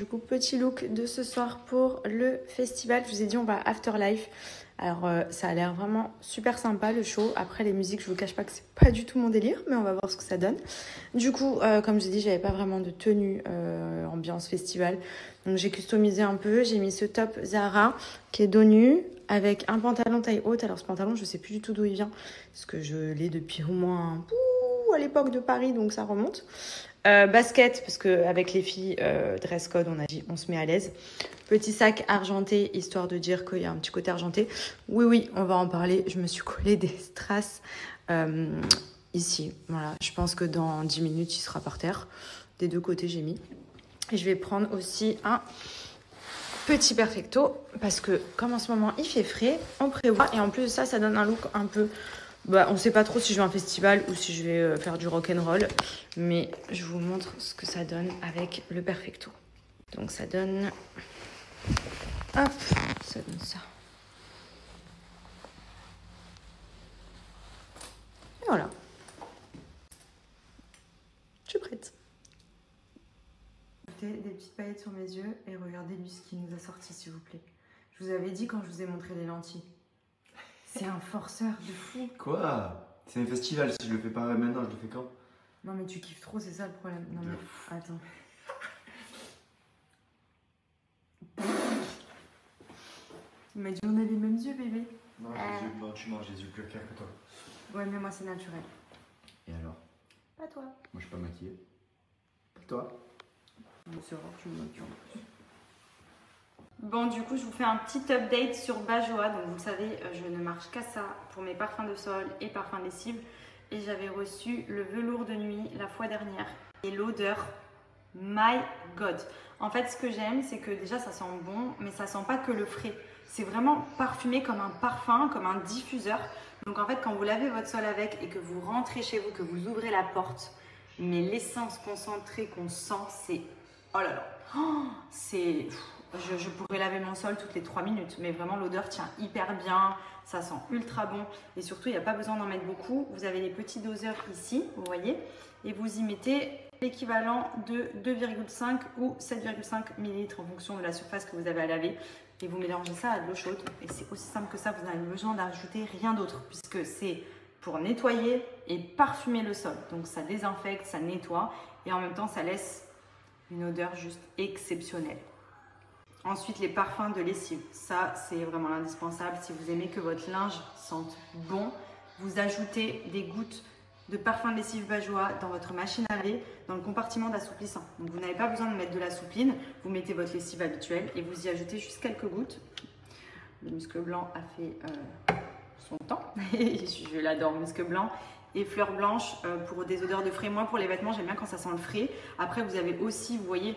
Du coup, petit look de ce soir pour le festival. Je vous ai dit, on va à Afterlife. Alors, ça a l'air vraiment super sympa, le show. Après, les musiques, je vous cache pas que c'est pas du tout mon délire, mais on va voir ce que ça donne. Du coup, comme j'ai dit, j'avais pas vraiment de tenue ambiance festival. Donc, j'ai customisé un peu. J'ai mis ce top Zara qui est dos nu avec un pantalon taille haute. Alors, ce pantalon, je sais plus du tout d'où il vient parce que je l'ai depuis au moins à l'époque de Paris, donc ça remonte. Basket, parce qu'avec les filles, dress code, on a dit on se met à l'aise. Petit sac argenté, histoire de dire qu'il y a un petit côté argenté. Oui, on va en parler. Je me suis collé des strass ici. Voilà, je pense que dans 10 minutes, il sera par terre. Des deux côtés, j'ai mis. Et je vais prendre aussi un petit perfecto, parce que comme en ce moment, il fait frais, on prévoit. Et en plus de ça, ça donne un look un peu... on ne sait pas trop si je vais à un festival ou si je vais faire du rock'n'roll, mais je vous montre ce que ça donne avec le perfecto. Donc ça donne... Hop, ça donne ça. Et voilà. Je suis prête. Des petites paillettes sur mes yeux et regardez-lui ce qu'il nous a sorti, s'il vous plaît. Je vous avais dit quand je vous ai montré les lentilles. C'est un forceur de fou. Quoi? C'est un festival, si je le fais pas maintenant, je le fais quand? Non mais tu kiffes trop, c'est ça le problème. Non mais attends. Mais on a les mêmes yeux, bébé. Non, tu manges des yeux plus clairs que toi. Ouais, mais moi c'est naturel. Et alors? Pas toi. Moi je suis pas maquillée. Toi? C'est rare, tu me maquilles en plus. Bon, du coup, je vous fais un petit update sur Bajoa. Donc, vous le savez, je ne marche qu'à ça pour mes parfums de sol et parfums de lessive. Et j'avais reçu le velours de nuit la fois dernière. Et l'odeur, my God. En fait, ce que j'aime, c'est que déjà, ça sent bon, mais ça sent pas que le frais. C'est vraiment parfumé comme un parfum, comme un diffuseur. Donc, en fait, quand vous lavez votre sol avec et que vous rentrez chez vous, que vous ouvrez la porte, mais l'essence concentrée qu'on sent, c'est... Oh là là, c'est... Je pourrais laver mon sol toutes les 3 minutes, mais vraiment l'odeur tient hyper bien, ça sent ultra bon et surtout il n'y a pas besoin d'en mettre beaucoup. Vous avez les petits doseurs ici, vous voyez, et vous y mettez l'équivalent de 2,5 ou 7,5 ml en fonction de la surface que vous avez à laver et vous mélangez ça à de l'eau chaude et c'est aussi simple que ça, vous n'avez besoin d'ajouter rien d'autre puisque c'est pour nettoyer et parfumer le sol. Donc ça désinfecte, ça nettoie et en même temps ça laisse une odeur juste exceptionnelle. Ensuite, les parfums de lessive. Ça, c'est vraiment l'indispensable. Si vous aimez que votre linge sente bon, vous ajoutez des gouttes de parfum de lessive Bajoa dans votre machine à laver, dans le compartiment d'assouplissant. Donc, vous n'avez pas besoin de mettre de la soupline. Vous mettez votre lessive habituelle et vous y ajoutez juste quelques gouttes. Le musc blanc a fait son temps. Je l'adore, musc blanc. Et fleurs blanches pour des odeurs de frais. Moi, pour les vêtements, j'aime bien quand ça sent le frais. Après, vous avez aussi, vous voyez,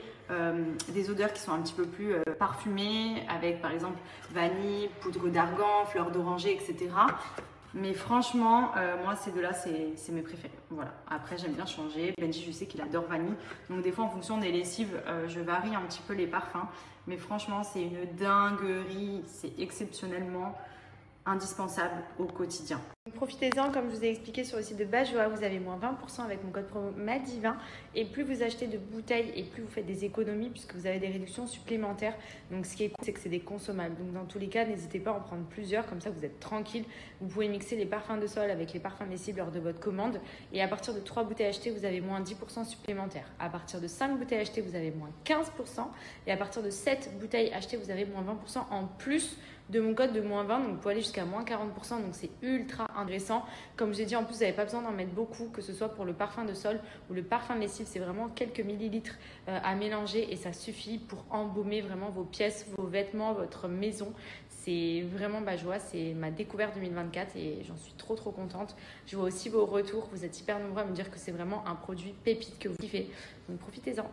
des odeurs qui sont un petit peu plus parfumées, avec par exemple vanille, poudre d'argan, fleurs d'oranger, etc. Mais franchement, moi, ces deux-là, c'est mes préférés. Voilà. Après, j'aime bien changer. Benji, je sais qu'il adore vanille. Donc, des fois, en fonction des lessives, je varie un petit peu les parfums. Mais franchement, c'est une dinguerie. C'est exceptionnellement indispensable au quotidien. Profitez-en, comme je vous ai expliqué sur le site de Bajoa, vous avez moins 20% avec mon code promo MADIVIN et plus vous achetez de bouteilles et plus vous faites des économies puisque vous avez des réductions supplémentaires. Donc ce qui est cool, c'est que c'est des consommables. Donc dans tous les cas, n'hésitez pas à en prendre plusieurs, comme ça vous êtes tranquille. Vous pouvez mixer les parfums de sol avec les parfums lessives lors de votre commande et à partir de 3 bouteilles achetées, vous avez moins 10% supplémentaires. À partir de 5 bouteilles achetées, vous avez moins 15% et à partir de 7 bouteilles achetées, vous avez moins 20% en plus de mon code de moins 20, donc vous pouvez aller jusqu'à moins 40%, donc c'est ultra intéressant. Comme j'ai dit, en plus, vous n'avez pas besoin d'en mettre beaucoup, que ce soit pour le parfum de sol ou le parfum de lessive, c'est vraiment quelques millilitres à mélanger et ça suffit pour embaumer vraiment vos pièces, vos vêtements, votre maison. C'est vraiment Bajoa, c'est ma découverte 2024 et j'en suis trop contente. Je vois aussi vos retours, vous êtes hyper nombreux à me dire que c'est vraiment un produit pépite que vous kiffez, donc profitez-en.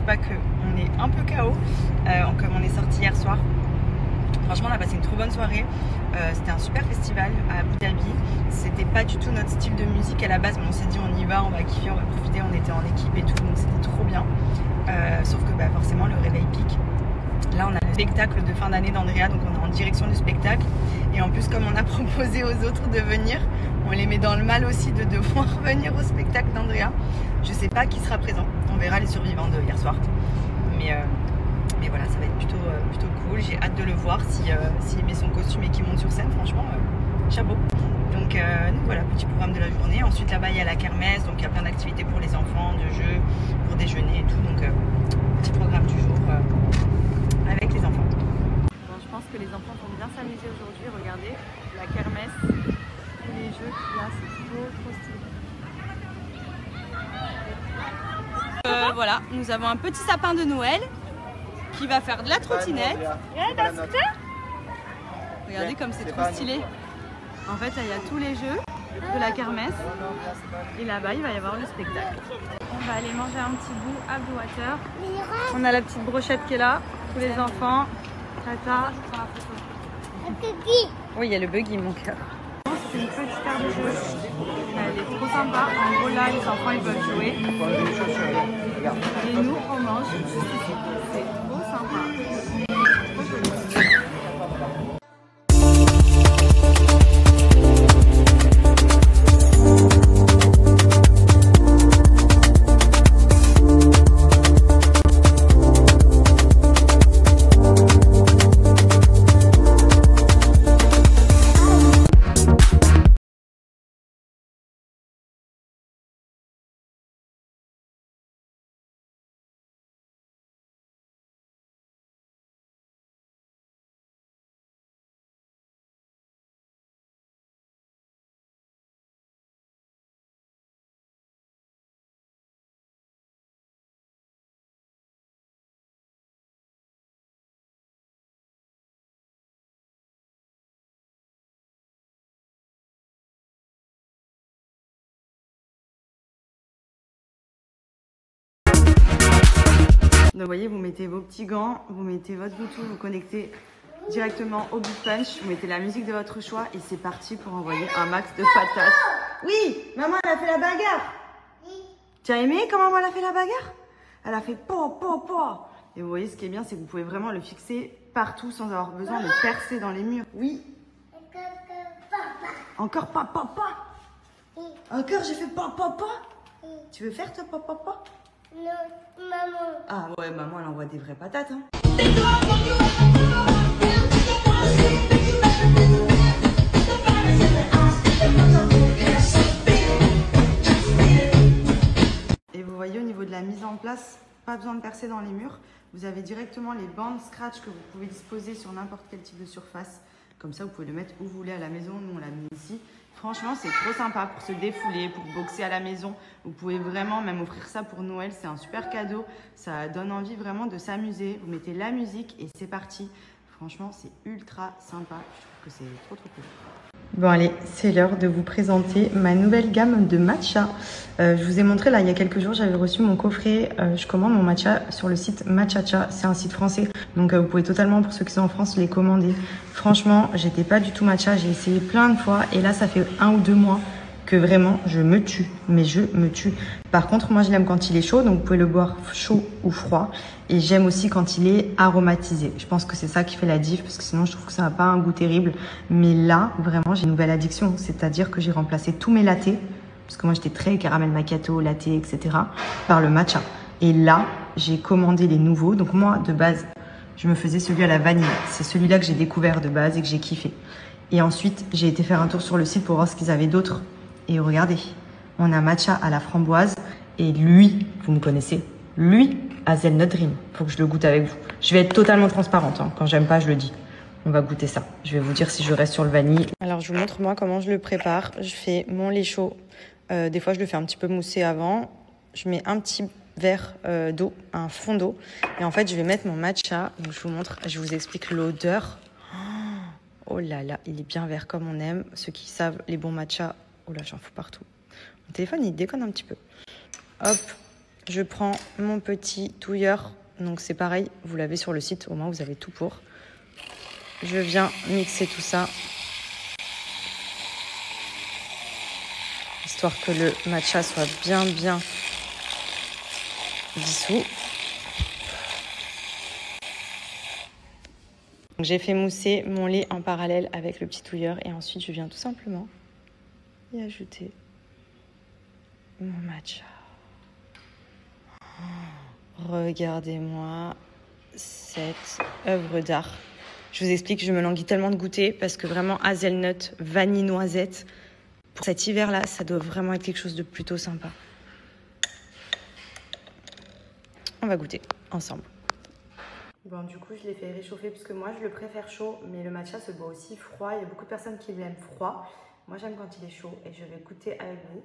pas qu'on est un peu KO, comme on est sorti hier soir. Franchement, on a passé une trop bonne soirée. C'était un super festival à Abu Dhabi. C'était pas du tout notre style de musique à la base, mais on s'est dit on y va, on va kiffer, on va profiter. On était en équipe et tout, donc c'était trop bien. Sauf que forcément, le réveil pique. Là, on a le spectacle de fin d'année d'Andrea, donc on est en direction du spectacle. Et en plus, comme on a proposé aux autres de venir, on les met dans le mal aussi de devoir venir au spectacle d'Andrea. Je sais pas qui sera présent. On verra les survivants de hier soir. Mais voilà, ça va être plutôt cool. J'ai hâte de le voir s'il met son costume et qu'il monte sur scène. Franchement, chapeau. Donc voilà, petit programme de la journée. Ensuite, là-bas, il y a la kermesse. Donc il y a plein d'activités pour les enfants, de jeux, pour déjeuner et tout. Donc petit programme du jour avec les enfants. Bon, je pense que les enfants vont bien s'amuser aujourd'hui. Regardez, la kermesse, tous les jeux qu'il y a, c'est trop stylé. Voilà, nous avons un petit sapin de Noël qui va faire de la trottinette. Regardez comme c'est trop stylé. En fait, il y a tous les jeux de la kermesse. Et là-bas, il va y avoir le spectacle. On va aller manger un petit bout à Blue Water. On a la petite brochette qui est là. Tous les enfants. Tata. Oui, il y a le buggy, mon cœur. C'est une petite aire de jeu. Elle est trop sympa. En gros, là, les enfants, ils peuvent jouer. Et nous, on mange. C'est trop sympa. Trop joli. Donc, vous voyez, vous mettez vos petits gants, vous mettez votre Bluetooth, vous connectez directement au Big Punch, vous mettez la musique de votre choix et c'est parti pour envoyer un max de patates. Oui, maman, elle a fait la bagarre. Oui. Tu as aimé comment maman elle a fait la bagarre? Elle a fait po. Et vous voyez, ce qui est bien, c'est que vous pouvez vraiment le fixer partout sans avoir besoin de percer dans les murs. Oui. Encore papa. Oui. Encore, j'ai fait papa. Oui. Tu veux faire toi papa? Non, maman. Ah ouais, maman, elle envoie des vraies patates. Hein. Et vous voyez, au niveau de la mise en place, pas besoin de percer dans les murs. Vous avez directement les bandes scratch que vous pouvez disposer sur n'importe quel type de surface. Comme ça, vous pouvez le mettre où vous voulez à la maison. Nous, on l'a mis ici. Franchement, c'est trop sympa pour se défouler, pour boxer à la maison. Vous pouvez vraiment même offrir ça pour Noël. C'est un super cadeau. Ça donne envie vraiment de s'amuser. Vous mettez la musique et c'est parti. Franchement, c'est ultra sympa. Je trouve que c'est trop cool. Bon allez, c'est l'heure de vous présenter ma nouvelle gamme de matcha. Je vous ai montré là il y a quelques jours, j'avais reçu mon coffret. Je commande mon matcha sur le site Matchacha, c'est un site français. Donc vous pouvez totalement, pour ceux qui sont en France, les commander. Franchement, j'étais pas du tout matcha, j'ai essayé plein de fois et là ça fait 1 ou 2 mois que vraiment je me tue, mais je me tue. Par contre, moi je l'aime quand il est chaud, donc vous pouvez le boire chaud ou froid. Et j'aime aussi quand il est aromatisé. Je pense que c'est ça qui fait la diff, parce que sinon je trouve que ça n'a pas un goût terrible. Mais là, vraiment, j'ai une nouvelle addiction. C'est-à-dire que j'ai remplacé tous mes lattés, parce que moi j'étais très caramel macchiato, latte, etc., par le matcha. Et là, j'ai commandé les nouveaux. Donc moi, de base, je me faisais celui à la vanille. C'est celui-là que j'ai découvert de base et que j'ai kiffé. Et ensuite, j'ai été faire un tour sur le site pour voir ce qu'ils avaient d'autres. Et regardez, on a matcha à la framboise. Et lui, vous me connaissez, lui, Hazelnut Dream. Faut que je le goûte avec vous. Je vais être totalement transparente. Hein. Quand j'aime pas, je le dis. On va goûter ça. Je vais vous dire si je reste sur le vanille. Alors, je vous montre moi comment je le prépare. Je fais mon lait chaud. Des fois, je le fais un petit peu mousser avant. Je mets un petit verre d'eau, un fond d'eau. Et en fait, je vais mettre mon matcha. Donc, je vous montre, je vous explique l'odeur. Oh là là, il est bien vert comme on aime. Ceux qui savent les bons matchas. Oh là, j'en fous partout. Mon téléphone, il déconne un petit peu. Hop, Je prends mon petit touilleur. Donc c'est pareil, vous l'avez sur le site, au moins vous avez tout pour. Je viens mixer tout ça. Histoire que le matcha soit bien dissous. J'ai fait mousser mon lait en parallèle avec le petit touilleur et ensuite je viens tout simplement y ajouter mon matcha. Regardez-moi cette œuvre d'art. Je vous explique, je me languis tellement de goûter parce que vraiment hazelnut, vanille, noisette, pour cet hiver-là, ça doit vraiment être quelque chose de plutôt sympa. On va goûter ensemble. Bon, du coup, je l'ai fait réchauffer parce que moi, je le préfère chaud, mais le matcha se boit aussi froid. Il y a beaucoup de personnes qui l'aiment froid. Moi, j'aime quand il est chaud et je vais goûter avec vous.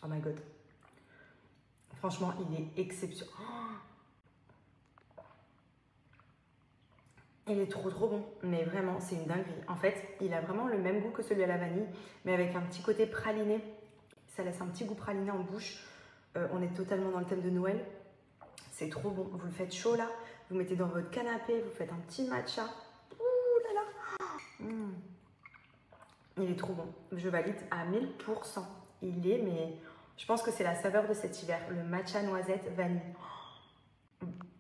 Oh my god. Franchement, il est exceptionnel. Il est trop bon, mais vraiment, c'est une dinguerie. En fait, il a vraiment le même goût que celui à la vanille, mais avec un petit côté praliné. Ça laisse un petit goût praliné en bouche. On est totalement dans le thème de Noël. C'est trop bon. Vous le faites chaud là, vous mettez dans votre canapé, vous faites un petit matcha. Ouh là là. Il est trop bon. Je valide à 1000%. Il est, mais je pense que c'est la saveur de cet hiver. Le matcha noisette vanille.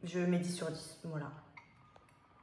Je mets 10 sur 10. Voilà.